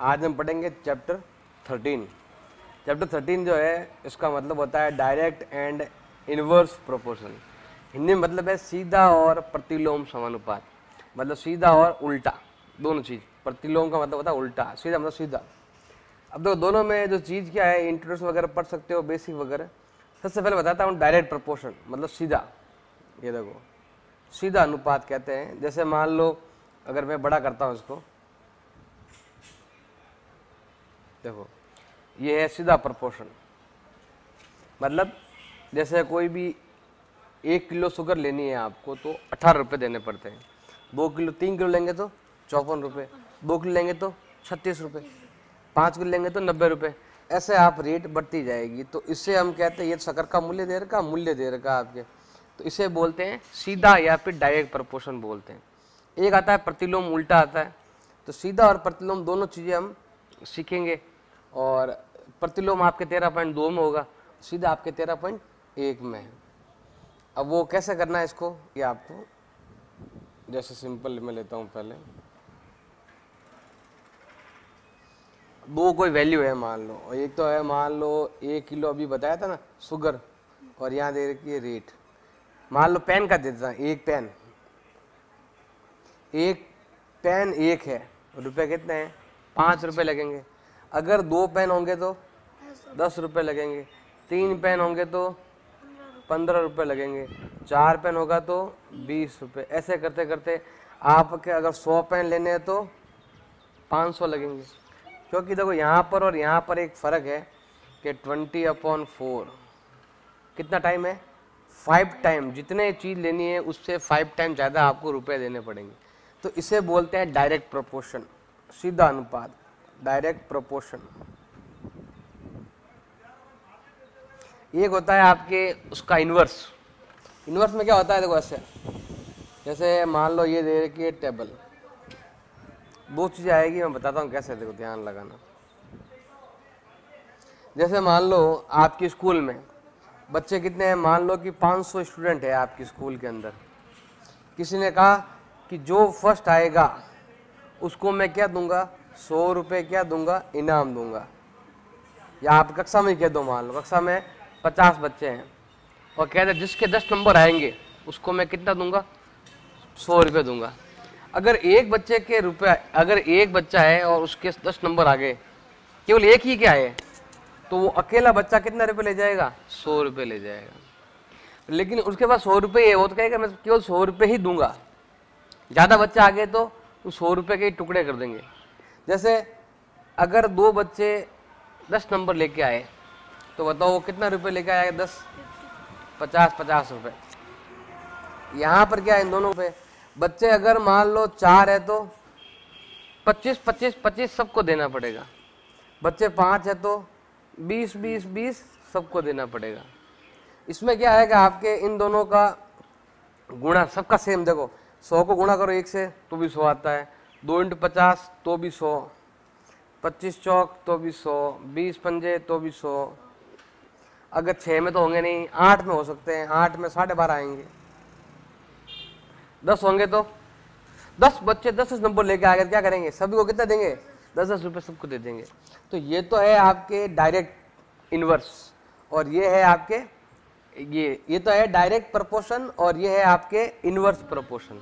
आज हम पढ़ेंगे चैप्टर 13। चैप्टर 13 जो है इसका मतलब होता है direct and inverse proportion. Hindi में मतलब है सीधा और प्रतिलोम समानुपात, मतलब सीधा और उल्टा दोनों चीज़। प्रतिलोम का मतलब होता है उल्टा, सीधा मतलब सीधा। अब देखो दोनों में जो चीज़ क्या है, इंट्रोडक्शन वगैरह पढ़ सकते हो, बेसिक वगैरह। सबसे पहले बताता हूँ डायरेक्ट प्रोपोर्शन मतलब सीधा। ये देखो सीधा अनुपात कहते हैं। जैसे मान लो अगर मैं बड़ा करता हूँ इसको, देखो ये है सीधा प्रोपोर्शन। मतलब जैसे कोई भी 1 किलो शुगर लेनी है आपको तो 18 रुपये देने पड़ते हैं। 3 किलो लेंगे तो 54 रुपये, 2 किलो लेंगे तो 36 रुपये, 5 किलो लेंगे तो 90 रुपये। ऐसे आप रेट बढ़ती जाएगी। तो इससे हम कहते हैं ये शक्कर का मूल्य दे रखा आपके, तो इसे बोलते हैं सीधा या फिर डायरेक्ट प्रोपोर्शन बोलते हैं। एक आता है प्रतिलोम, उल्टा आता है। तो सीधा और प्रतिलोम दोनों चीज़ें हम सीखेंगे। और प्रतिलोम आपके 13.2 में होगा, सीधा आपके 13.1 में है। अब वो कैसे करना है इसको, ये आपको जैसे सिंपल में लेता हूँ। पहले दो कोई वैल्यू है मान लो, और एक तो है मान लो 1 किलो अभी बताया था ना शुगर, और यहाँ दे रखी है रेट। मान लो पेन का देता है, एक पेन एक है, रुपए कितने हैं, 5 रुपये लगेंगे। अगर 2 पेन होंगे तो 10 रुपये लगेंगे, 3 पेन होंगे तो 15 रुपये लगेंगे, 4 पेन होगा तो 20 रुपये। ऐसे करते करते आपके अगर 100 पेन लेने हैं तो 500 लगेंगे। क्योंकि देखो यहाँ पर और यहाँ पर एक फ़र्क है कि 20/4 कितना टाइम है, 5 टाइम। जितने चीज़ लेनी है उससे 5 टाइम ज़्यादा आपको रुपए देने पड़ेंगे। तो इसे बोलते हैं डायरेक्ट प्रोपोर्शन, सीधा अनुपात, डायरेक्ट प्रोपोर्शन। एक होता है आपके उसका इन्वर्स। इन्वर्स में क्या होता है, देखो ऐसे, जैसे मान लो ये दे रखी है टेबल, दो चीज़ें आएगी, मैं बताता हूँ कैसे, देखो ध्यान लगाना। जैसे मान लो आपकी स्कूल में बच्चे कितने हैं, मान लो कि 500 स्टूडेंट है आपकी स्कूल के अंदर। किसी ने कहा कि जो फर्स्ट आएगा उसको मैं क्या दूंगा, 100 रुपये क्या दूंगा, इनाम दूंगा। या आप कक्षा में कह दो, मान लो कक्षा में 50 बच्चे हैं और कह दे जिसके 10 नंबर आएंगे उसको मैं कितना दूंगा, 100 रुपये दूंगा। अगर एक बच्चे के रुपये, अगर एक बच्चा है और उसके 10 नंबर आ गए, केवल एक ही क्या है, तो वो अकेला बच्चा कितना रुपये ले जाएगा, 100 रुपये ले जाएगा। लेकिन उसके पास 100 रुपये है, वो तो कहेगा मैं केवल 100 रुपये ही दूंगा। ज़्यादा बच्चा आ गए तो 100 रुपये के टुकड़े कर देंगे। जैसे अगर 2 बच्चे 10 नंबर लेके आए तो बताओ वो कितना रुपये लेके आएगा, 10, 50 रुपये। यहाँ पर क्या है, इन दोनों पे बच्चे अगर मान लो 4 है तो 25 सबको देना पड़ेगा। बच्चे 5 है तो 20 सबको देना पड़ेगा। इसमें क्या है कि आपके इन दोनों का गुणा सबका सेम। देखो 100 को गुणा करो 1 से तो भी 100 आता है, 2 × 50 तो भी 100, 25 चौक तो भी 100, 20 पंजे तो भी 100। अगर 6 में तो होंगे नहीं, 8 में हो सकते हैं, 8 में 12.5 आएंगे। 10 होंगे तो 10 बच्चे 10 नंबर लेके आ गए, क्या करेंगे, सभी को कितना देंगे, 10 रुपये सबको दे देंगे। तो ये तो है आपके डायरेक्ट इनवर्स, और ये है आपके ये तो है डायरेक्ट प्रोपोर्शन, और ये है आपके इनवर्स प्रोपोर्शन।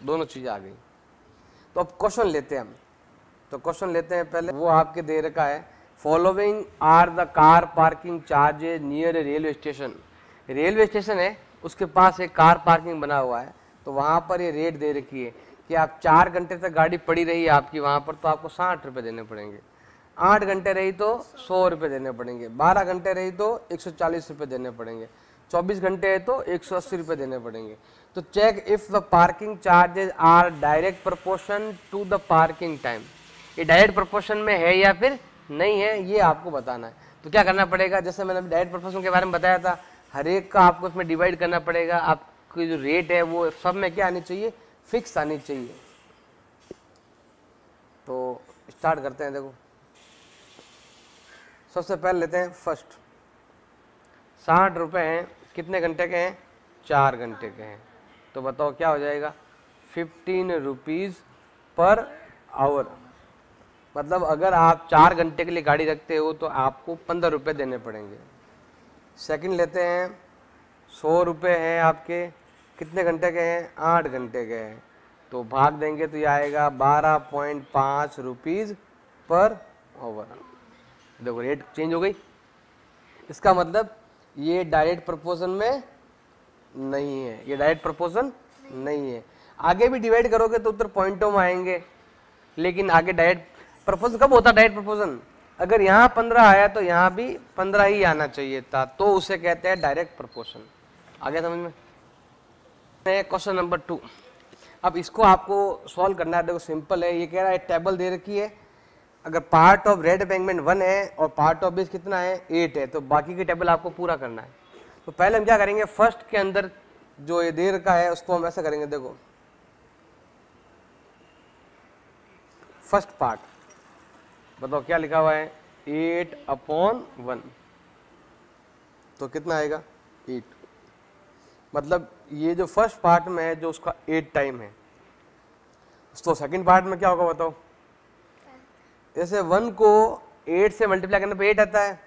दोनों चीजें आ गई। तो अब क्वेश्चन लेते हैं हम। तो क्वेश्चन लेते हैं पहले, वो आपके दे रखा है, following are the car parking charges near a railway station. Railway station है, उसके पास एक कार पार्किंग बना हुआ है, तो वहां पर ये रेट दे रखी है कि आप 4 घंटे तक गाड़ी पड़ी रही है आपकी वहां पर, तो आपको 60 रुपये देने पड़ेंगे। 8 घंटे रही तो 100 रुपये देने पड़ेंगे, 12 घंटे रही तो 140 रुपये देने पड़ेंगे, 24 घंटे है तो 180 रुपये देने पड़ेंगे। तो check if the parking charges are direct proportion to the parking time. ये डायरेक्ट प्रोपोर्शन में है या फिर नहीं है, ये आपको बताना है। तो क्या करना पड़ेगा, जैसे मैंने डायरेक्ट प्रोपोर्शन के बारे में बताया था, हर एक का आपको इसमें डिवाइड करना पड़ेगा। आपकी जो रेट है वो सब में क्या आनी चाहिए, फिक्स आनी चाहिए। तो स्टार्ट करते हैं। देखो सबसे पहले लेते हैं फर्स्ट, 60 रुपये हैं, कितने घंटे के हैं, 4 घंटे के हैं। तो बताओ क्या हो जाएगा, 15 रुपीज़ पर आवर, मतलब अगर आप 4 घंटे के लिए गाड़ी रखते हो तो आपको 15 रुपये देने पड़ेंगे। सेकंड लेते हैं 100 रुपये हैं आपके, कितने घंटे के हैं, 8 घंटे के हैं, तो भाग देंगे तो ये आएगा 12.5 रुपीज़ पर आवर। देखो रेट चेंज हो गई, इसका मतलब ये डायरेक्ट प्रपोर्शन में नहीं है, ये डायरेक्ट प्रपोर्शन नहीं है। आगे भी डिवाइड करोगे तो उत्तर पॉइंटों में आएंगे, लेकिन आगे डायरेक्ट प्रपोर्शन कब होता है, डायरेक्ट प्रपोर्शन अगर यहाँ 15 आया तो यहाँ भी 15 ही आना चाहिए था, तो उसे कहते हैं डायरेक्ट प्रपोर्शन। आगे समझ में? क्वेश्चन नंबर 2, अब इसको आपको सॉल्व करना है। देखो सिंपल है, ये कह रहा है टेबल दे रखी है, अगर पार्ट ऑफ रेड एम्बैंकमेंट 1 है और पार्ट ऑफ बेस कितना है 8 है, तो बाकी की टेबल आपको पूरा करना है। तो पहले हम क्या करेंगे, फर्स्ट के अंदर जो ये दे रखा है उसको हम ऐसा करेंगे। देखो फर्स्ट पार्ट बताओ क्या लिखा हुआ है, 8/1, तो कितना आएगा 8। मतलब ये जो फर्स्ट पार्ट में है जो उसका 8 टाइम है, तो सेकंड पार्ट में क्या होगा बताओ। जैसे 1 को 8 से मल्टीप्लाई करने पे 8 आता है,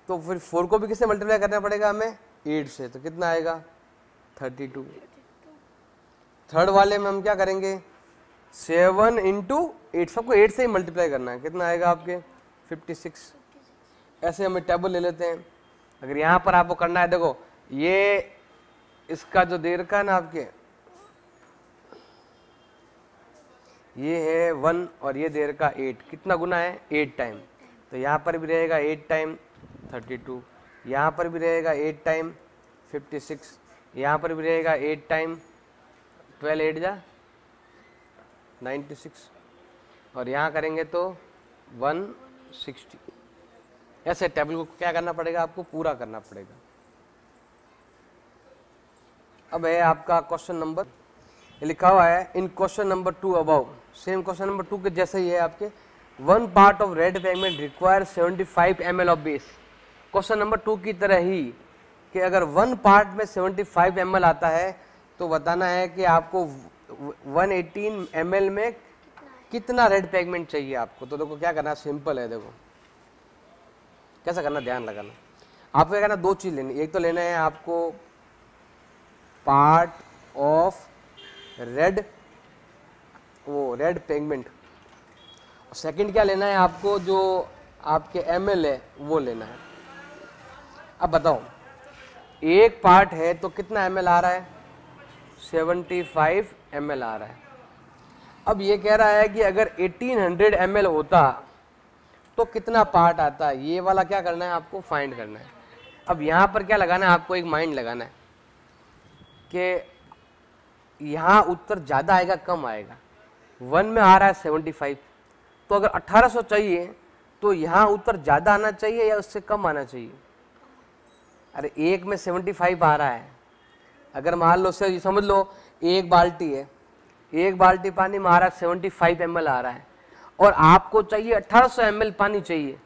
तो फिर 4 को भी किससे मल्टीप्लाई करना पड़ेगा हमें, 8 से, तो कितना आएगा 32। थर्ड वाले में हम क्या करेंगे, 7 × 8, सबको 8 से ही मल्टीप्लाई करना है, कितना आएगा आपके 56। ऐसे हमें टेबल ले लेते हैं। अगर यहाँ पर आपको करना है, देखो ये इसका जो दे रखा है ना आपके, ये है 1 और ये दे रखा 8, कितना गुना है 8 टाइम, तो यहाँ पर भी रहेगा 8 टाइम 32, यहाँ पर भी रहेगा 8 टाइम 56, यहाँ पर भी रहेगा 8 टाइम 12 8 जा 96, और यहाँ करेंगे तो 160। ऐसे टेबल को क्या करना पड़ेगा, आपको पूरा करना पड़ेगा। अब है आपका क्वेश्चन नंबर, लिखा हुआ है in question number 2 about, same question number 2 के जैसे ही है आपके, 1 part of red pigment require 75 ml of base. Question number 2 की तरह ही कि अगर 1 पार्ट में 75 ml आता है तो बताना है कि आपको 118 ml में कितना रेड पेगमेंट चाहिए आपको। तो देखो क्या करना है, सिंपल है, देखो कैसा करना, ध्यान लगाना। आपको क्या करना, 2 चीज लेनी, एक तो लेना है आपको पार्ट ऑफ रेड पेगमेंट, और सेकंड क्या लेना है आपको, जो आपके ml है वो लेना है। अब बताओ एक पार्ट है तो कितना ml आ रहा है, 75 ml आ रहा है। अब ये कह रहा है कि अगर 1800 ml होता तो कितना पार्ट आता है, ये वाला क्या करना है आपको फाइंड करना है। अब यहाँ पर क्या लगाना है, आपको एक माइंड लगाना है कि यहाँ उत्तर ज़्यादा आएगा कम आएगा। 1 में आ रहा है 75, तो अगर 1800 चाहिए तो यहाँ उत्तर ज़्यादा आना चाहिए या उससे कम आना चाहिए। अरे एक में 75 आ रहा है, अगर मान लो से समझ लो एक बाल्टी है, एक बाल्टी पानी में आ रहा है 75 ml आ रहा है, और आपको चाहिए 1800 ml पानी चाहिए,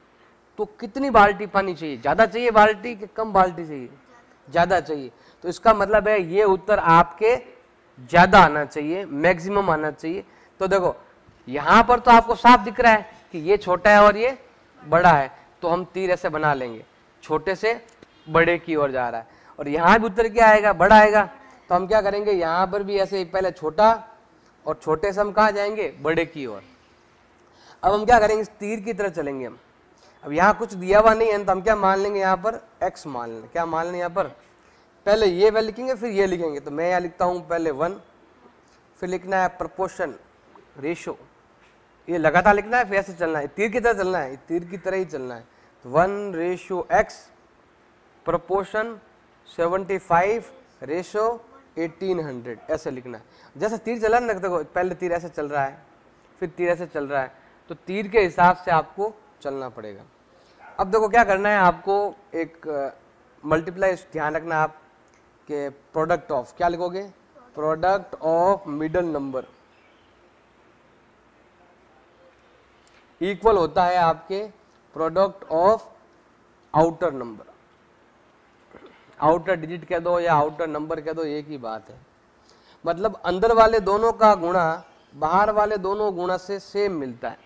तो कितनी बाल्टी पानी चाहिए, ज़्यादा चाहिए बाल्टी कि कम बाल्टी चाहिए, ज़्यादा चाहिए। तो इसका मतलब है ये उत्तर आपके ज़्यादा आना चाहिए, मैक्सिमम आना चाहिए। तो देखो यहाँ पर तो आपको साफ दिख रहा है कि ये छोटा है और ये बड़ा है, तो हम तीर ऐसे बना लेंगे, छोटे से बड़े की ओर जा रहा है, और यहाँ भी उत्तर क्या आएगा, बड़ा आएगा। तो हम क्या करेंगे, यहाँ पर भी ऐसे पहले छोटा और छोटे से हम कहाँ जाएंगे, बड़े की ओर। अब हम क्या करेंगे, इस तीर की तरह चलेंगे हम। अब यहाँ कुछ दिया हुआ नहीं है तो हम क्या मान लेंगे, यहाँ पर x मान लेंगे। क्या मान लेंगे, यहाँ पर पहले ये वैल्यू लिखेंगे फिर ये लिखेंगे। तो मैं यहाँ लिखता हूँ पहले 1, फिर लिखना है प्रपोर्शन रेशो, ये लगातार लिखना है, फिर ऐसे चलना है, तीर की तरह चलना है, तीर की तरह ही चलना है। 1:x प्रपोर्शन 75:1800 ऐसे लिखना है। जैसे तीर चला ना, देखो पहले तीर ऐसे चल रहा है, फिर तीर ऐसे चल रहा है, तो तीर के हिसाब से आपको चलना पड़ेगा। अब देखो क्या करना है, आपको एक मल्टीप्लाई ध्यान रखना आप के प्रोडक्ट ऑफ, क्या लिखोगे, product of middle number equal होता है आपके product of outer number. Outer digit कह दो या आउटर नंबर कह दो, एक ही बात है। मतलब अंदर वाले दोनों का गुणा बाहर वाले दोनों गुणा से सेम मिलता है।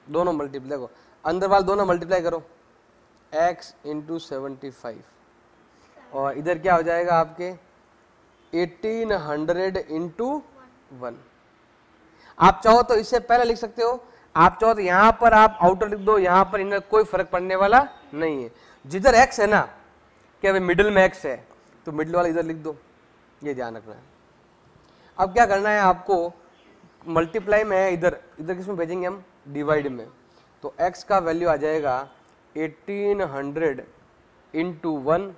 दोनों मल्टीप्लाई, देखो अंदर वाले दोनों मल्टीप्लाई करो, x इंटू 75 और इधर क्या हो जाएगा आपके 1800 इंटू 1। आप चाहो तो इससे पहले लिख सकते हो, आप चाहो तो यहां पर आप आउटर लिख दो, यहां पर इनका कोई फर्क पड़ने वाला नहीं है। जिधर x है ना, क्या मिडिल में x है तो मिडिल वाला इधर लिख दो, ये ध्यान रखना है। अब क्या करना है आपको, मल्टीप्लाई में है इधर, इधर किसमें भेजेंगे हम, डिवाइड में, तो x का वैल्यू आ जाएगा 1800 इंटू 1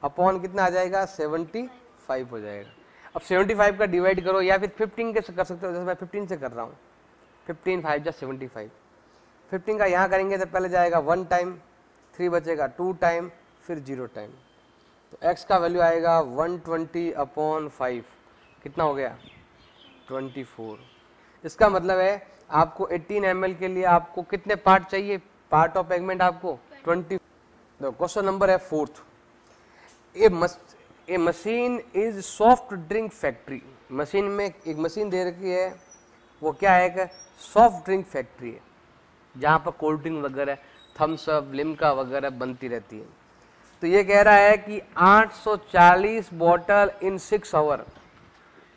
अपॉन कितना आ जाएगा 75 हो जाएगा। अब 75 का डिवाइड करो या फिर 15 के कर सकते हो, जैसे मैं 15 से कर रहा हूँ, 15 5 जा 75, 15 का यहाँ करेंगे तो पहले जाएगा 1 टाइम, 3 बचेगा 2 टाइम, फिर 0 टाइम, तो x का वैल्यू आएगा 120 अपॉन 5, कितना हो गया 24। इसका मतलब है आपको 18 ml के लिए आपको कितने पार्ट चाहिए, पार्ट ऑफ एगमेंट आपको 20। क्वेश्चन नंबर है 4th, A machine is soft drink factory. Machine में एक मशीन दे रखी है, वो क्या है कि सॉफ्ट ड्रिंक फैक्ट्री है, जहाँ पर कोल्ड ड्रिंक वगैरह थम्स अप लिम्का वगैरह बनती रहती है। तो ये कह रहा है कि 840 बॉटल इन 6 आवर,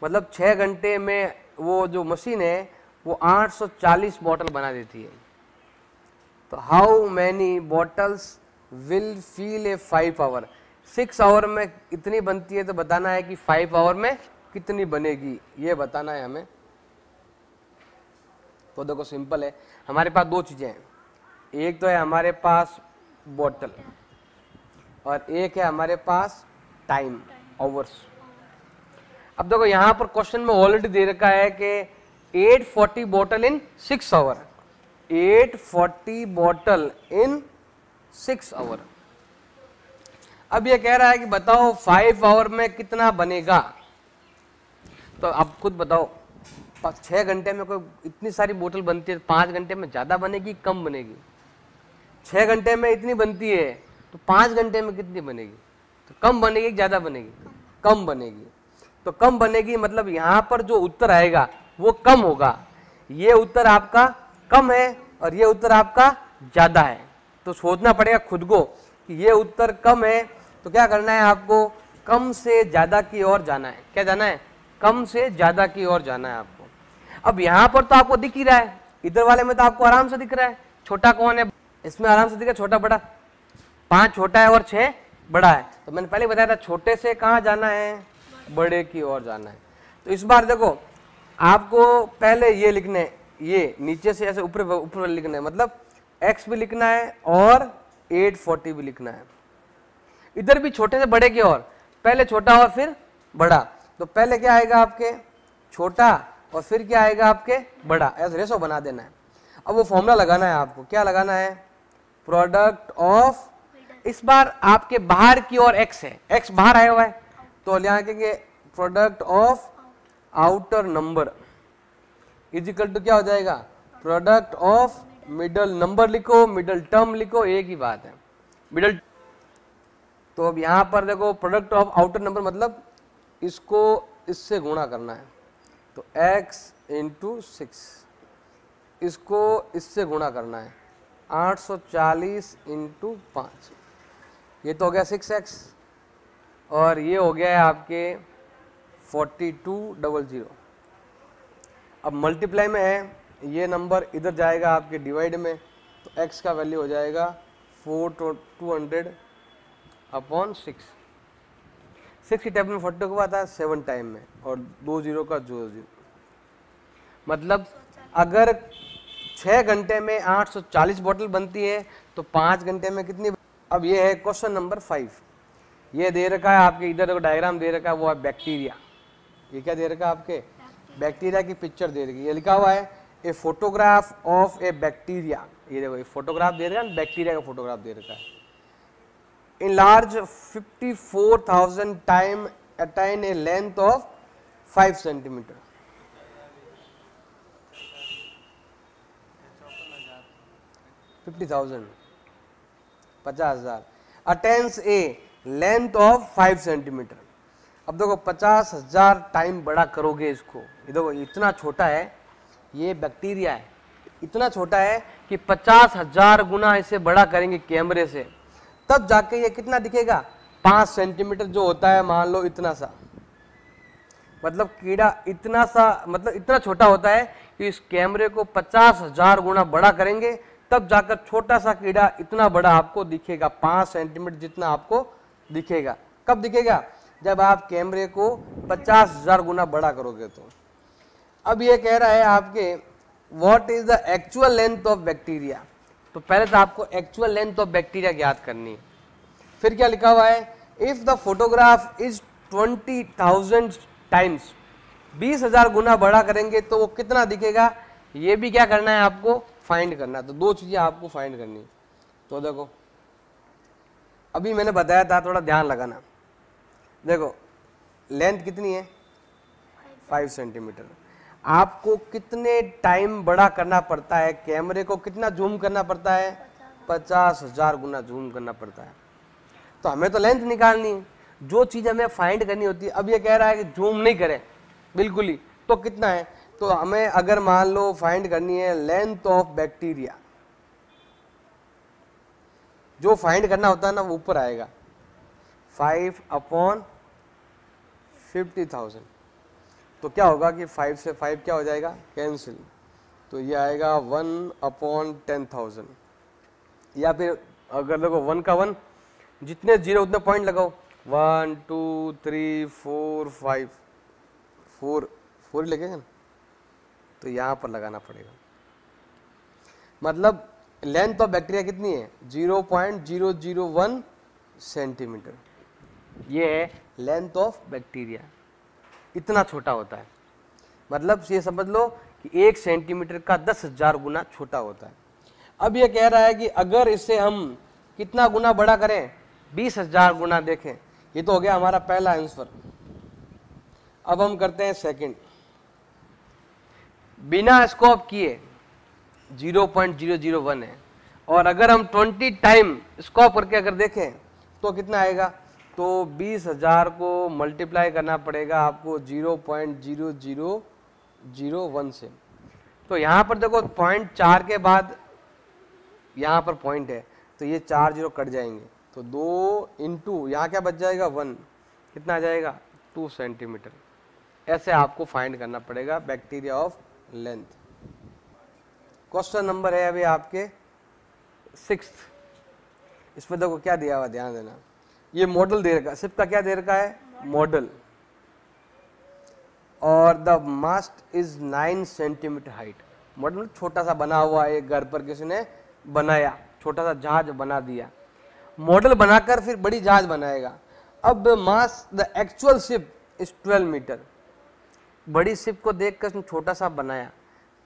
मतलब 6 घंटे में वो जो मशीन है वो 840 बॉटल बना देती है। तो how many bottles will fill a 5 hour, 6 hour में इतनी बनती है, तो बताना है कि 5 आवर में कितनी बनेगी, ये बताना है हमें। तो देखो सिंपल है, हमारे पास दो चीजें हैं, एक तो है हमारे पास बॉटल और एक है हमारे पास टाइम, आवर्स। अब देखो यहां पर क्वेश्चन में ऑलरेडी दे रखा है कि 840 bottle in 6 hour, 840 bottle in 6 hour. अब ये कह रहा है कि बताओ 5 आवर में कितना बनेगा, तो अब खुद बताओ 6 घंटे में कोई इतनी सारी बोतल बनती है, 5 घंटे में ज्यादा बनेगी कम बनेगी, 6 घंटे में इतनी बनती है तो 5 घंटे में कितनी बनेगी, तो कम बनेगी ज्यादा बनेगी, कम बनेगी। तो कम बनेगी मतलब यहां पर जो उत्तर आएगा वो कम होगा, ये उत्तर आपका कम है और ये उत्तर आपका ज्यादा है। तो सोचना पड़ेगा खुद को कि ये उत्तर कम है, तो क्या करना है आपको, कम से ज्यादा की ओर जाना है। क्या जाना है, कम से ज्यादा की ओर जाना है आपको। अब यहां पर तो आपको दिख ही रहा है, इधर वाले में तो आपको आराम से दिख रहा है, छोटा कौन है, इसमें आराम से दिख रहा है छोटा बड़ा, 5 छोटा है और 6 बड़ा है। तो मैंने पहले बताया था छोटे से कहाँ जाना है, बड़े की ओर जाना है। तो इस बार देखो आपको पहले ये लिखना है, ये नीचे से ऐसे ऊपर ऊपर लिखना है, मतलब x भी लिखना है और 840 भी लिखना है। इधर भी छोटे से बड़े की ओर, पहले छोटा और फिर बड़ा, तो पहले क्या आएगा आपके छोटा और फिर क्या आएगा आपके बड़ा, ऐसे रेशो बना देना है। अब वो फॉर्मूला लगाना है आपको, क्या लगाना है, प्रोडक्ट ऑफ, इस बार आपके बाहर की ओर x है, x बाहर आया हुआ है, तो यहाँ के product of outer number is equal to क्या हो जाएगा, प्रोडक्ट ऑफ मिडल नंबर लिखो, मिडल टर्म लिखो, एक ही बात है मिडल। तो अब यहां पर देखो प्रोडक्ट ऑफ आउटर नंबर मतलब इसको इससे गुणा करना है, तो x इंटू 6, इसको इससे गुणा करना है 840 इंटू 5, ये तो हो गया 6x और ये हो गया है आपके 4200। अब मल्टीप्लाई में है, ये नंबर इधर जाएगा आपके डिवाइड में, तो x का वैल्यू हो जाएगा 4200 अपॉन 6। 6 की टेबल में 42 को आता है 7 टाइम में और 2 0 का 0, मतलब अगर 6 घंटे में 840 बोतल बनती है तो 5 घंटे में कितनी। अब ये है क्वेश्चन नंबर 5, ये दे रखा है आपके, इधर डायग्राम दे रखा है, वो है बैक्टीरिया। ये क्या दे रखा है आपके, बैक्टीरिया की पिक्चर दे रखी है, ये लिखा हुआ है a photograph of A bacteria. ये देखो ये फोटोग्राफ दे रखा है, बैक्टीरिया का फोटोग्राफ दे रखा है। In large 54,000 time attain a length of 5 centimetre. 50,000 50,000 attains a length of 5 centimetre. अब देखो 50,000 टाइम बड़ा करोगे इसको, ये देखो इतना छोटा है, ये बैक्टीरिया है, इतना छोटा है कि 50,000 गुना इसे बड़ा करेंगे कैमरे से, तब जाके ये कितना दिखेगा, 5 सेंटीमीटर जो होता है मान लो इतना सा, मतलब कीड़ा इतना सा, मतलब इतना छोटा होता है कि इस कैमरे को 50,000 गुना बड़ा करेंगे तब जाकर छोटा सा कीड़ा इतना बड़ा आपको दिखेगा, 5 सेंटीमीटर जितना आपको दिखेगा। कब दिखेगा, जब आप कैमरे को 50,000 गुना बड़ा करोगे। तो अब ये कह रहा है आपके what is the actual length of bacteria. तो पहले तो आपको एक्चुअल लेंथ ऑफ बैक्टीरिया ज्ञात करनी है। फिर क्या लिखा हुआ है, if the photograph is 20,000 times, 20,000 गुना बड़ा करेंगे तो वो कितना दिखेगा, ये भी क्या करना है आपको फाइंड करना है। तो दो चीजें आपको फाइंड करनी है। तो देखो अभी मैंने बताया था, थोड़ा ध्यान लगाना। देखो लेंथ कितनी है, 5 सेंटीमीटर। आपको कितने टाइम बड़ा करना पड़ता है, कैमरे को कितना जूम करना पड़ता है, 50,000 गुना जूम करना पड़ता है। तो हमें तो लेंथ निकालनी है, जो चीज हमें फाइंड करनी होती है। अब ये कह रहा है कि जूम नहीं करें बिल्कुल ही, तो कितना है, तो हमें अगर मान लो फाइंड करनी है लेंथ ऑफ बैक्टीरिया, जो फाइंड करना होता है ना वो ऊपर आएगा 5/50,000। तो क्या होगा कि 5 से 5 क्या हो जाएगा, कैंसिल, तो ये आएगा 1/10,000। या फिर अगर देखो 1 का 1, जितने जीरो उतने पॉइंट लगाओ, 1 2 3 4 5, 4 लगेगा ना, तो यहां पर लगाना पड़ेगा। मतलब लेंथ ऑफ बैक्टीरिया कितनी है, 0.001 सेंटीमीटर। ये है लेंथ ऑफ बैक्टीरिया, इतना छोटा होता है। मतलब ये समझ लो कि 1 सेंटीमीटर का 10,000 गुना छोटा होता है। अब ये कह रहा है कि अगर इसे हम कितना गुना बड़ा करें, 20,000 गुना। देखें ये तो हो गया हमारा पहला आंसर। अब हम करते हैं सेकंड। बिना स्कोप किए 0.001 है, और अगर हम 20 टाइम स्कोप करके अगर देखें तो कितना आएगा, तो 20,000 को मल्टीप्लाई करना पड़ेगा आपको 0.0001 से। तो यहाँ पर देखो पॉइंट 4 के बाद यहाँ पर पॉइंट है, तो ये 4 जीरो कट जाएंगे, तो 2 इंटू यहाँ क्या बच जाएगा 1, कितना आ जाएगा 2 सेंटीमीटर। ऐसे आपको फाइंड करना पड़ेगा bacteria of length. Question number है अभी आपके 6th। इसमें देखो क्या दिया हुआ, ध्यान देना। ये मॉडल दे रखा है, सिर्फ का क्या दे रखा है, मॉडल, और the mast is 9 centimetre height. Model छोटा सा बना हुआ है, एक घर पर किसी ने बनाया, छोटा सा जहाज बना दिया, मॉडल बनाकर फिर बड़ी जहाज बनाएगा। अब mass the actual ship is 12 metre. बड़ी शिप को देखकर उसने छोटा सा बनाया,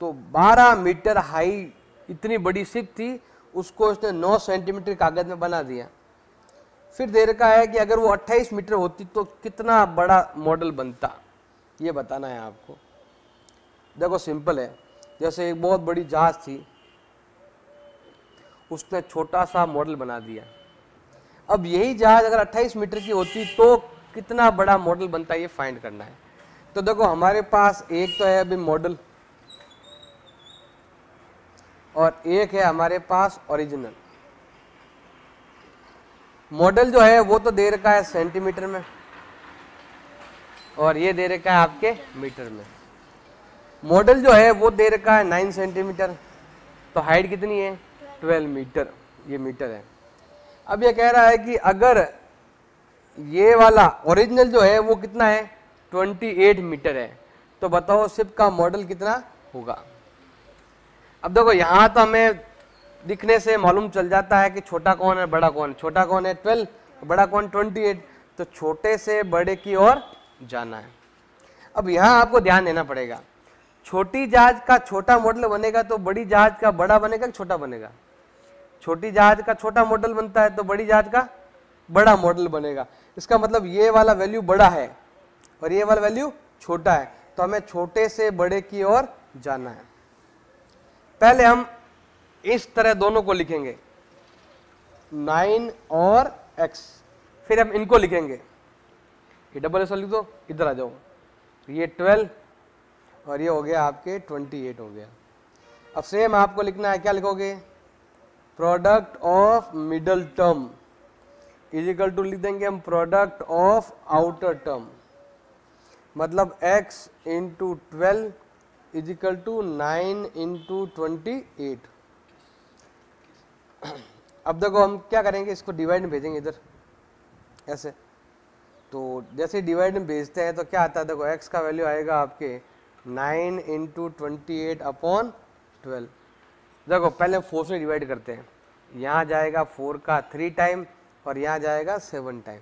तो 12 मीटर हाई इतनी बड़ी शिप थी, उसको उसने 9 सेंटीमीटर कागज में बना दिया। फिर दे रखा है कि अगर वो 28 मीटर होती तो कितना बड़ा मॉडल बनता, ये बताना है आपको। देखो सिंपल है, जैसे एक बहुत बड़ी जहाज थी, उसने छोटा सा मॉडल बना दिया। अब यही जहाज अगर 28 मीटर की होती तो कितना बड़ा मॉडल बनता, ये फाइंड करना है। तो देखो हमारे पास एक तो है अभी मॉडल, और एक है हमारे पास ओरिजिनल। मॉडल जो है वो तो दे रखा है सेंटीमीटर में, और ये दे रखा है आपके मीटर में। मॉडल जो है वो दे रखा है 9 सेंटीमीटर, तो हाइट कितनी है 12 मीटर, ये मीटर है। अब ये कह रहा है कि अगर ये वाला ओरिजिनल जो है वो कितना है 28 मीटर है, तो बताओ शिप का मॉडल कितना होगा। अब देखो यहाँ तो हमें दिखने से मालूम चल जाता है कि छोटा कौन है बड़ा कौन है। छोटा कौन है 12, बड़ा कौन 28, तो छोटे से बड़े की ओर जाना है। अब यहाँ आपको ध्यान देना पड़ेगा, छोटी जहाज का छोटा मॉडल बनेगा तो बड़ी जहाज का बड़ा बनेगा कि छोटा बनेगा। छोटी जहाज का छोटा मॉडल बनता है तो बड़ी जहाज का बड़ा मॉडल बनेगा। इसका मतलब ये वाला वैल्यू बड़ा है और ये वाला वैल्यू छोटा है, तो हमें छोटे से बड़े की ओर जाना है। पहले हम इस तरह दोनों को लिखेंगे 9 और x, फिर हम इनको लिखेंगे, ये डबल एस लिख दो, इधर आ जाओ, ये 12 और ये हो गया आपके 28 हो गया। अब सेम आपको लिखना है, क्या लिखोगे, product of middle term is equal to लिख देंगे हम प्रोडक्ट ऑफ आउटर टर्म, मतलब x into 12 is equal to 9 into 28। अब देखो हम क्या करेंगे, इसको डिवाइड में भेजेंगे इधर ऐसे, तो जैसे डिवाइड में भेजते हैं तो क्या आता है, देखो x का वैल्यू आएगा आपके 9 इंटू 28 अपॉन 12। देखो पहले 4 से डिवाइड करते हैं, यहाँ जाएगा 4 का 3 टाइम और यहाँ जाएगा 7 टाइम,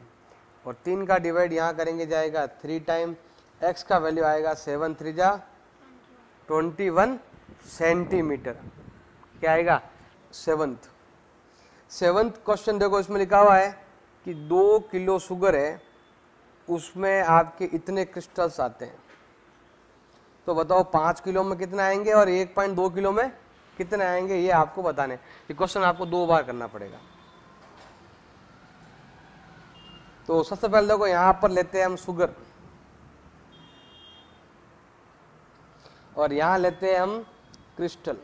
और 3 का डिवाइड यहाँ करेंगे जाएगा 3 टाइम, x का वैल्यू आएगा 7 3 जा 21 सेंटीमीटर, क्या आएगा 7th क्वेश्चन। देखो इसमें लिखा हुआ है कि 2 किलो शुगर है, उसमें आपके इतने क्रिस्टल्स आते हैं, तो बताओ 5 किलो में कितने आएंगे और 1.2 किलो में कितने आएंगे, ये आपको बताने। ये क्वेश्चन आपको 2 बार करना पड़ेगा। तो सबसे पहले देखो यहां पर लेते हैं हम शुगर, और यहां लेते हैं हम क्रिस्टल।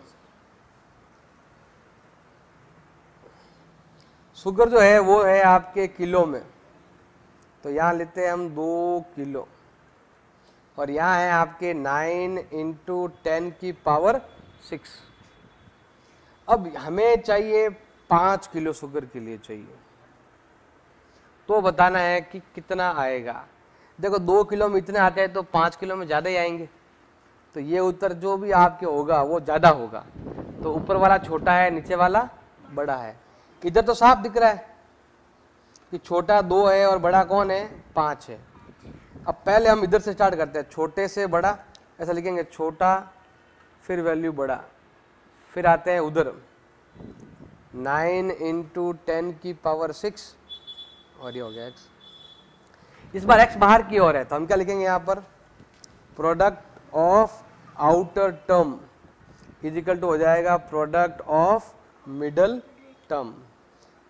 शुगर जो है वो है आपके किलो में, तो यहां लेते हैं हम 2 किलो, और यहाँ है आपके 9 इंटू 10 की पावर 6। अब हमें चाहिए 5 किलो शुगर के लिए चाहिए, तो बताना है कि कितना आएगा। देखो 2 किलो में इतने आते हैं तो 5 किलो में ज़्यादा ही आएंगे, तो ये उत्तर जो भी आपके होगा वो ज़्यादा होगा। तो ऊपर वाला छोटा है, नीचे वाला बड़ा है। इधर तो साफ दिख रहा है कि छोटा 2 है और बड़ा कौन है, 5 है। अब पहले हम इधर से स्टार्ट करते हैं, छोटे से बड़ा, ऐसा लिखेंगे छोटा फिर वैल्यू बड़ा, फिर आते हैं उधर 9 इंटू 10 की पावर 6, और ये हो गया x। इस बार x बाहर की ओर है, तो हम क्या लिखेंगे यहाँ पर, product of outer term is equal to हो जाएगा प्रोडक्ट ऑफ मिडल टर्म।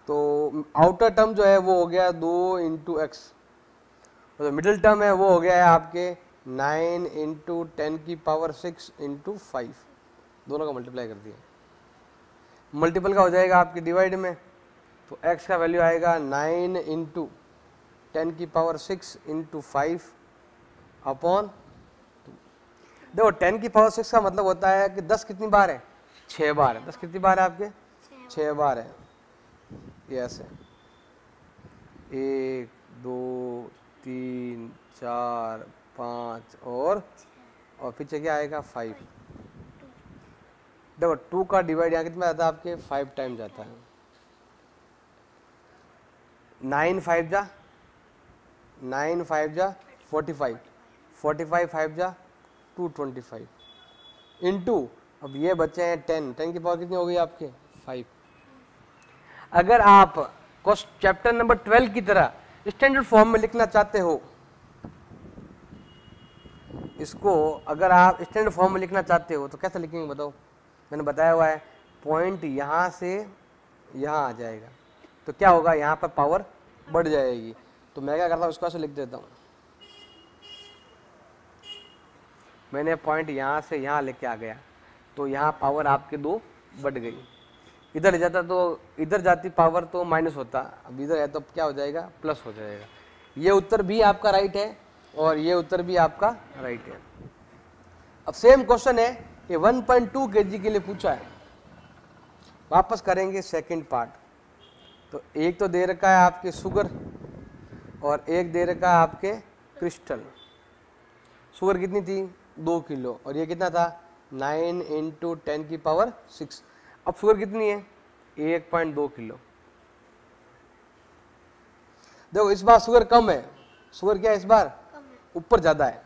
तो आउटर टर्म जो है वो हो गया 2 इंटू एक्स, तो मिडिल टर्म है वो हो गया है आपके 9 इंटू 10 की पावर 6 इंटू 5, दोनों का मल्टीप्लाई कर दिया, मल्टीपल का हो जाएगा आपके डिवाइड में, तो x का वैल्यू आएगा 9 इंटू 10 की पावर 6 इंटू 5 अपॉन। देखो 10 की पावर 6 का मतलब होता है कि 10 कितनी बार है, 6 बार है। 10 कितनी बार है आपके, 6 बार है। ये ऐसे 1 2 3 4 5 और पीछे क्या आएगा 5। देखो 2 का डिवाइड यहाँ कितना आता है आपके 5 टाइम जाता है, 9 5 जा 45, 45 5 जा 225 इंटू, अब ये बचे हैं 10 की पावर कितनी हो गई आपके 5। अगर आप चैप्टर नंबर 12 की तरह स्टैंडर्ड फॉर्म में लिखना चाहते हो, इसको अगर आप स्टैंडर्ड फॉर्म में लिखना चाहते हो तो कैसे लिखेंगे बताओ। मैंने बताया हुआ है पॉइंट यहाँ से यहाँ आ जाएगा, तो क्या होगा, यहाँ पर पावर बढ़ जाएगी। तो मैं क्या करता हूँ, इसको ऐसे लिख देता हूँ, मैंने पॉइंट यहाँ से यहाँ लेके आ गया, तो यहाँ पावर आपके 2 बढ़ गई। इधर ले जाता तो इधर जाती पावर तो माइनस होता, अब इधर है तो क्या हो जाएगा, प्लस हो जाएगा। ये उत्तर भी आपका राइट है और ये उत्तर भी आपका राइट है। अब सेम क्वेश्चन है, ये 1.2 kg के लिए पूछा है। वापस करेंगे सेकंड पार्ट। तो एक तो दे रखा है आपके शुगर और एक दे रखा है आपके क्रिस्टल। शुगर कितनी थी 2 किलो और ये कितना था 9 इंटू 10 की पावर 6। अब शुगर कितनी है 1.2 किलो। देखो इस बार शुगर कम है, शुगर क्या है इस बार ऊपर ज्यादा है,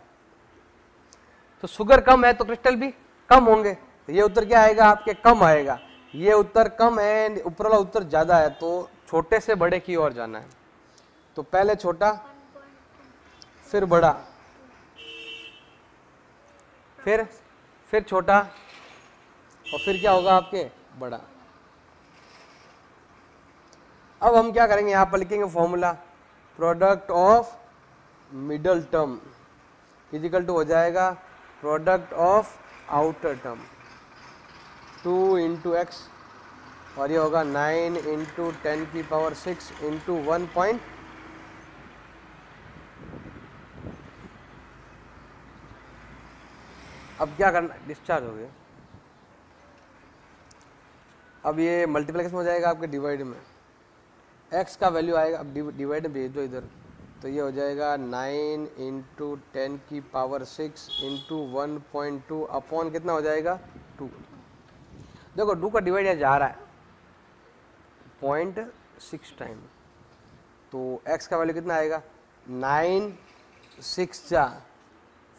तो शुगर कम है तो क्रिस्टल भी कम होंगे। तो ये उत्तर क्या आएगा आपके कम आएगा। ये उत्तर कम है, ऊपर वाला उत्तर ज्यादा है, तो छोटे से बड़े की ओर जाना है। तो पहले छोटा फिर बड़ा फिर छोटा और फिर क्या होगा आपके बड़ा। अब हम क्या करेंगे, यहां पर लिखेंगे formula product of middle term is equal to हो जाएगा product of outer term. 2 into x और ये होगा 9 इंटू 10 की पावर 6 इंटू 1 पॉइंट। अब क्या करना, डिस्चार्ज हो गया। अब ये मल्टीप्लिकेशन हो जाएगा आपके डिवाइड में, x का वैल्यू आएगा, अब डिवाइड में भेज दो इधर, तो ये हो जाएगा 9 इंटू 10 की पावर 6 इंटू 1.2 अपॉन कितना हो जाएगा 2। देखो 2 का डिवाइड यहाँ जा रहा है 0.6 टाइम, तो x का वैल्यू कितना आएगा 9 6 जा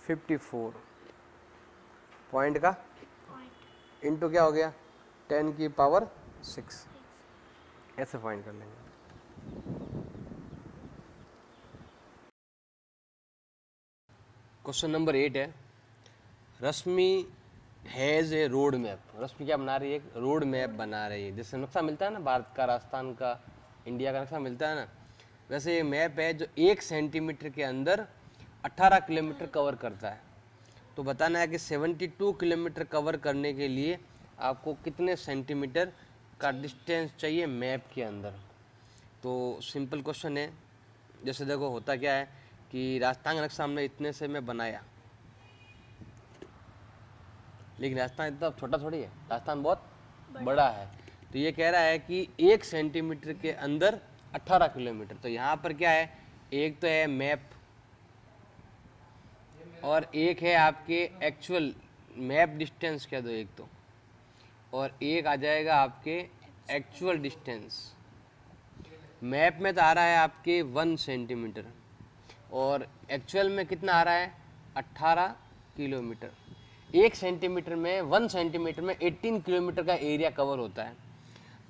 54 पॉइंट का इंटू क्या हो गया 10 की पावर 6, ऐसे फाइंड कर लेंगे। क्वेश्चन नंबर 8 है, रश्मि हैज़ ए रोड मैप। रश्मि क्या बना रही है, एक रोड मैप बना रही है। जैसे नक्शा मिलता है ना भारत का, राजस्थान का, इंडिया का नक्शा मिलता है ना, वैसे ये मैप है जो 1 सेंटीमीटर के अंदर 18 किलोमीटर कवर करता है। तो बताना है कि 72 किलोमीटर कवर करने के लिए आपको कितने सेंटीमीटर का डिस्टेंस चाहिए मैप के अंदर। तो सिंपल क्वेश्चन है। जैसे देखो होता क्या है कि राजस्थान का नक्शा हमने इतने से मैं बनाया, लेकिन राजस्थान इतना छोटा थोड़ी है, राजस्थान बहुत बड़ा है। तो ये कह रहा है कि 1 सेंटीमीटर के अंदर 18 किलोमीटर। तो यहाँ पर क्या है, एक तो है मैप और एक है आपके एक्चुअल मैप डिस्टेंस कह दो एक तो, और एक आ जाएगा आपके एक्चुअल डिस्टेंस। मैप में तो आ रहा है आपके 1 सेंटीमीटर और एक्चुअल में कितना आ रहा है 18 किलोमीटर। 1 सेंटीमीटर में 1 सेंटीमीटर में 18 किलोमीटर का एरिया कवर होता है।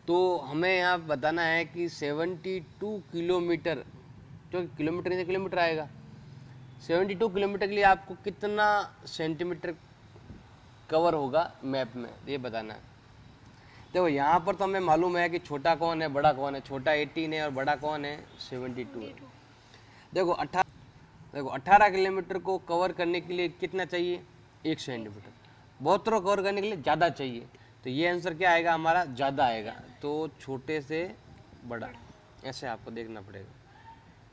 तो हमें यहाँ बताना है कि 72 किलोमीटर, जो किलोमीटर नहीं किलोमीटर आएगा, 72 किलोमीटर के लिए आपको कितना सेंटीमीटर कवर होगा मैप में, ये बताना है। देखो यहाँ पर तो हमें मालूम है कि छोटा कौन है बड़ा कौन है, छोटा 18 है और बड़ा कौन है 72 है। देखो 18 किलोमीटर को कवर करने के लिए कितना चाहिए 1 सेंटीमीटर, बहुत तरह कवर करने के लिए ज़्यादा चाहिए। तो ये आंसर क्या आएगा हमारा, ज़्यादा आएगा। तो छोटे से बड़ा, ऐसे आपको देखना पड़ेगा।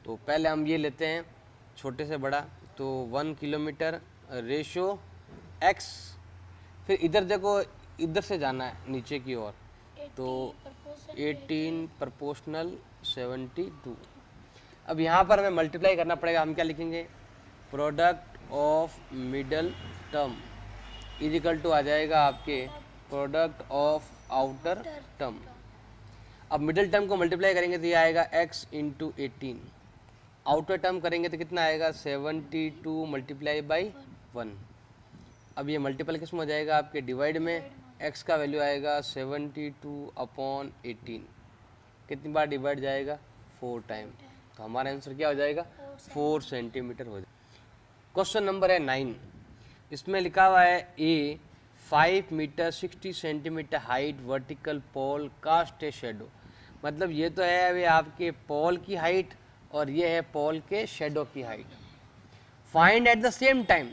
तो पहले हम ये लेते हैं छोटे से बड़ा, तो 1 किलोमीटर रेशो x, फिर इधर देखो इधर से जाना है नीचे की ओर, तो 18 प्रोपोर्शनल 72। अब यहाँ पर हमें मल्टीप्लाई करना पड़ेगा। हम क्या लिखेंगे, product of middle term is equal to आ जाएगा आपके प्रोडक्ट ऑफ आउटर टर्म। अब मिडल टर्म को मल्टीप्लाई करेंगे तो ये आएगा x इंटू 18, आउटर टर्म करेंगे तो कितना आएगा 72 मल्टीप्लाई बाई 1। अब ये मल्टीप्लिकेशन हो जाएगा आपके डिवाइड में, x का वैल्यू आएगा 72 अपॉन 18, कितनी बार डिवाइड जाएगा 4 टाइम। तो हमारा आंसर क्या हो जाएगा 4 सेंटीमीटर हो जाएगा। क्वेश्चन नंबर है 9, इसमें लिखा हुआ है a 5 metre 60 centimetre height vertical pole cast a shadow. मतलब ये तो है अभी आपके पोल की हाइट और ये है पोल के शेडो की height. Find at the same time,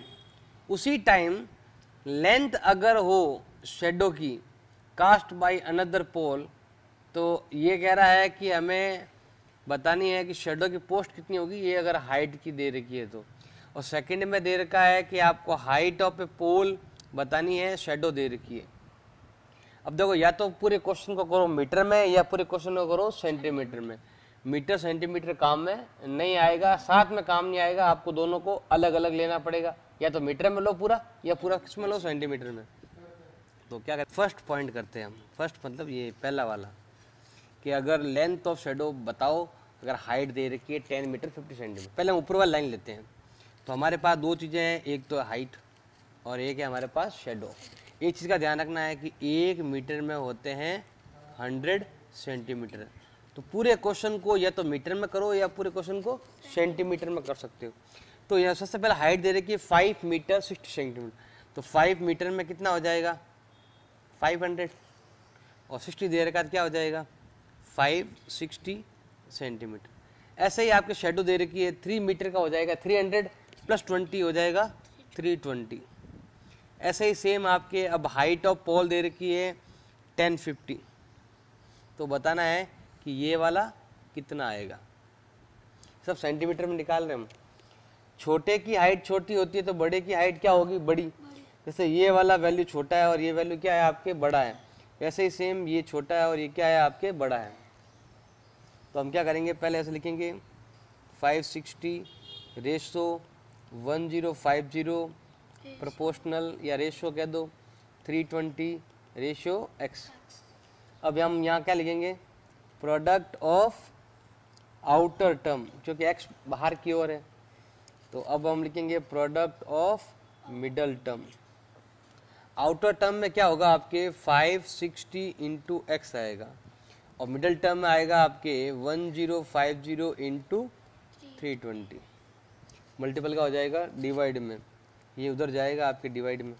उसी टाइम लेंथ अगर हो शेडो की कास्ट बाय अनदर पोल, तो ये कह रहा है कि हमें बतानी है कि शेडो की पोस्ट कितनी होगी, ये अगर हाइट की दे रखी है तो। और सेकंड में दे रखा है कि आपको हाइट ऑफ ए पोल बतानी है, शेडो दे रखी है। अब देखो या तो पूरे क्वेश्चन को करो मीटर में या पूरे क्वेश्चन को करो सेंटीमीटर में। मीटर सेंटीमीटर काम में नहीं आएगा, साथ में काम नहीं आएगा, आपको दोनों को अलग अलग लेना पड़ेगा। या तो मीटर में लो पूरा या पूरा किस में लो सेंटीमीटर में। तो क्या करते, फर्स्ट पॉइंट करते हैं हम। फर्स्ट मतलब ये पहला वाला कि अगर लेंथ ऑफ शेडो बताओ, अगर हाइट दे रखी है 10 मीटर 50 सेंटीमीटर। पहले हम ऊपर वाली लाइन लेते हैं। तो हमारे पास दो चीज़ें हैं, एक तो हाइट और एक है हमारे पास शेडो। एक चीज़ का ध्यान रखना है कि 1 मीटर में होते हैं 100 सेंटीमीटर। तो पूरे क्वेश्चन को या तो मीटर में करो या पूरे क्वेश्चन को सेंटीमीटर में कर सकते हो। तो यहाँ सबसे पहले हाइट दे रखी है 5 मीटर 60 सेंटीमीटर। तो 5 मीटर में कितना हो जाएगा 500, और 60 दे रखा क्या हो जाएगा 560 सेंटीमीटर। ऐसे ही आपके शेडो दे रखी है 3 मीटर का हो जाएगा 300 प्लस 20 हो जाएगा 320। ऐसे ही सेम आपके अब हाइट ऑफ पोल दे रखी है 1050, तो बताना है कि ये वाला कितना आएगा। सब सेंटीमीटर में निकाल रहे हैं हम। छोटे की हाइट छोटी होती है तो बड़े की हाइट क्या होगी, बड़ी। जैसे ये वाला वैल्यू छोटा है और ये वैल्यू क्या है आपके बड़ा है, वैसे ही सेम ये छोटा है और ये क्या है आपके बड़ा है। तो हम क्या करेंगे, पहले ऐसे लिखेंगे 560 रेशो 1050 प्रोपोर्शनल या रेशो कह दो 320 रेशो x। अब हम यहाँ क्या लिखेंगे, प्रोडक्ट ऑफ आउटर टर्म, क्योंकि x बाहर की ओर है, तो अब हम लिखेंगे product of middle term. Outer term में क्या होगा आपके 560 इंटू एक्स आएगा और मिडल टर्म में आएगा आपके 1050 इंटू 320। मल्टीपल का हो जाएगा डिवाइड में, ये उधर जाएगा आपके डिवाइड में,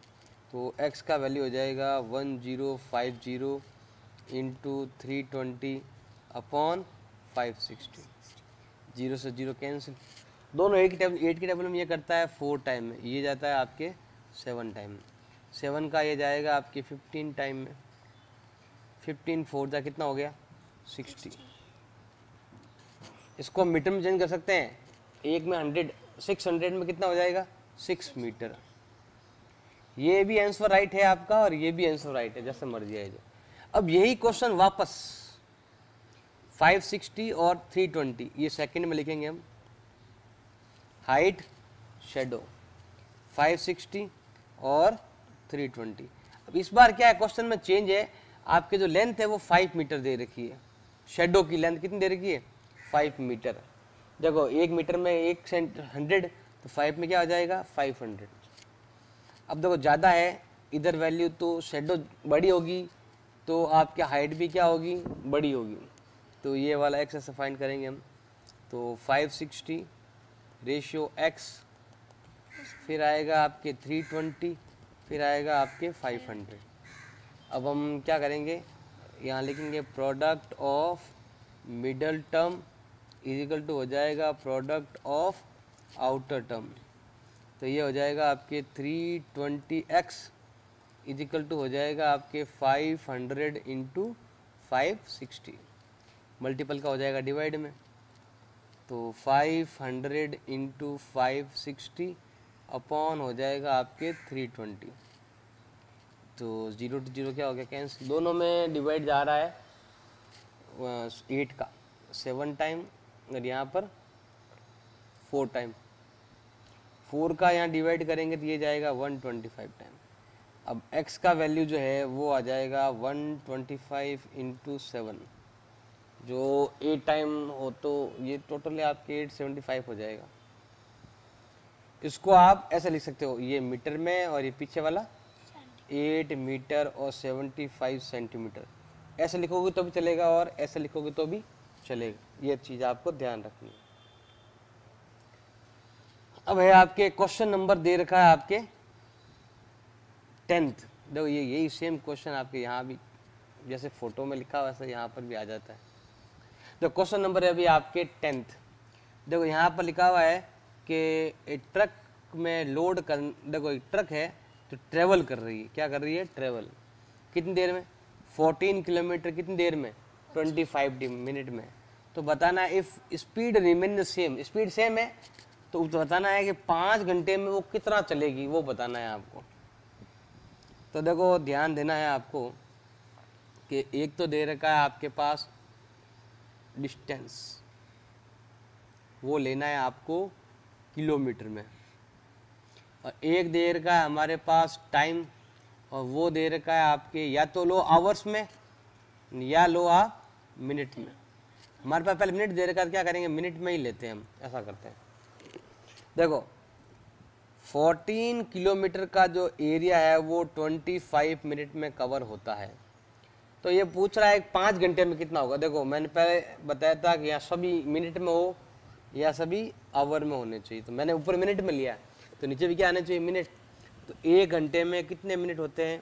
तो x का वैल्यू हो जाएगा 1050 इंटू 320 अपॉन 560। 0 से 0 कैंसिल, दोनों 8 की टेबल में ये करता है 4 टाइम में, ये जाता है आपके 7 टाइम में। 7 का ये जाएगा आपके 15 टाइम में, 15 4 का कितना हो गया 60। इसको मीटर में चेंज कर सकते हैं, एक में 100, 600 में कितना हो जाएगा 6 मीटर। ये भी आंसर राइट है आपका और ये भी आंसर राइट है, जैसे मर्जी है। अब यही क्वेश्चन वापस 560 और 320 ये सेकंड में लिखेंगे हम। हाइट शेडो 560 और 320। अब इस बार क्या है, क्वेश्चन में चेंज है, आपके जो लेंथ है वो 5 मीटर दे रखी है, शेडो की लेंथ कितनी दे रखी है 5 मीटर। देखो 1 मीटर में 100, तो 5 में क्या हो जाएगा 500। अब देखो ज़्यादा है इधर वैल्यू, तो शेडो बड़ी होगी तो आपकी हाइट भी क्या होगी बड़ी होगी, तो ये वाला एक्स ऐसे फाइंड करेंगे हम। तो 560 रेशियो एक्स, फिर आएगा आपके 320, फिर आएगा आपके 500। अब हम क्या करेंगे, यहाँ लिखेंगे product of middle term is equal to हो जाएगा प्रोडक्ट ऑफ आउटर टर्म, तो ये हो जाएगा आपके 320x इजिकल टू हो जाएगा आपके 500 इंटू 560। मल्टीपल का हो जाएगा डिवाइड में, तो 500 इंटू 560 अपॉन हो जाएगा आपके 320। तो 0 to 0 क्या हो गया कैंसिल, दोनों में डिवाइड जा रहा है 8 का 7 टाइम और यहाँ पर 4 टाइम। 4 का यहाँ डिवाइड करेंगे तो ये जाएगा 125 टाइम। अब x का वैल्यू जो है वो आ जाएगा 125 इंटू 7, जो 8 टाइम हो तो ये टोटली आपके 875 हो जाएगा। इसको आप ऐसे लिख सकते हो, ये मीटर में और ये पीछे वाला 8 मीटर और 75 सेंटीमीटर, ऐसे लिखोगे तो भी चलेगा और ऐसे लिखोगे तो भी चलेगा, ये चीज़ आपको ध्यान रखनी है। अब है आपके क्वेश्चन नंबर दे रखा है आपके 10th। देखो ये यही सेम क्वेश्चन आपके यहाँ भी जैसे फोटो में लिखा हुआ वैसे यहाँ पर भी आ जाता है। तो क्वेश्चन नंबर है अभी आपके 10th। देखो यहाँ पर लिखा हुआ है कि एक ट्रक में लोड कर, देखो एक ट्रक है तो ट्रेवल कर रही है, क्या कर रही है ट्रेवल, कितनी देर में 14 किलोमीटर, कितनी देर में 25 मिनट में। तो बताना है if speed remain same, speed same है तो बताना है कि 5 घंटे में वो कितना चलेगी, वो बताना है आपको। तो देखो ध्यान देना है आपको कि एक तो दे रखा है आपके पास डिस्टेंस, वो लेना है आपको किलोमीटर में, और एक दे रखा है हमारे पास टाइम, और वो दे रखा है आपके या तो लो आवर्स में या लो आप मिनट में। हमारे पास पहले मिनट दे रखा है, क्या करेंगे मिनट में ही लेते हैं हम, ऐसा करते हैं। देखो 14 किलोमीटर का जो एरिया है वो 25 मिनट में कवर होता है, तो ये पूछ रहा है 5 घंटे में कितना होगा। देखो मैंने पहले बताया था कि यहाँ सभी मिनट में हो या सभी आवर में होने चाहिए, तो मैंने ऊपर मिनट में लिया, तो नीचे भी क्या आना चाहिए मिनट। तो 1 घंटे में कितने मिनट होते हैं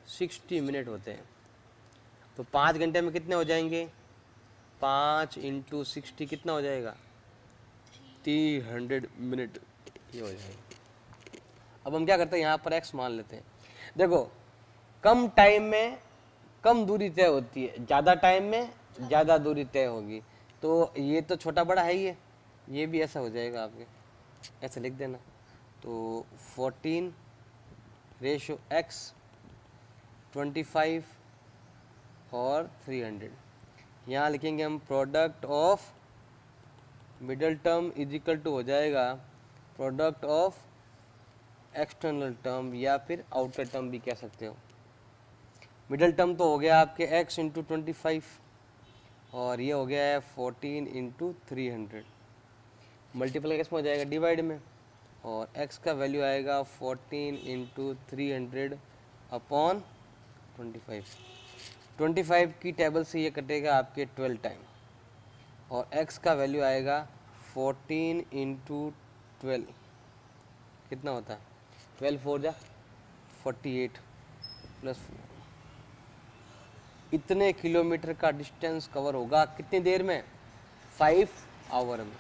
60 मिनट होते हैं, तो 5 घंटे में कितने हो जाएंगे 5 इंटू 60 कितना हो जाएगा 300 मिनट, ये हो जाएगा। अब हम क्या करते हैं, यहाँ पर x मान लेते हैं। देखो कम टाइम में कम दूरी तय होती है, ज़्यादा टाइम में ज़्यादा दूरी तय होगी। तो ये तो छोटा बड़ा है ही है, ये भी ऐसा हो जाएगा आपके, ऐसे लिख देना। तो 14/x 25 और 300, यहाँ लिखेंगे हम product of middle term is equal to हो जाएगा प्रोडक्ट ऑफ एक्सटर्नल टर्म या फिर आउटर टर्म भी कह सकते हो। मिडल टर्म तो हो गया आपके x इंटू 25 और ये हो गया है 14 इंटू 300, मल्टीपल किस में हो जाएगा, डिवाइड में, और x का वैल्यू आएगा 14 इंटू 300 अपॉन 25 की टेबल से ये कटेगा आपके 12 टाइम, और x का वैल्यू आएगा 14 इंटू 12, कितना होता है 12 4 जा 48 प्लस 4, इतने किलोमीटर का डिस्टेंस कवर होगा कितनी देर में, 5 आवर में।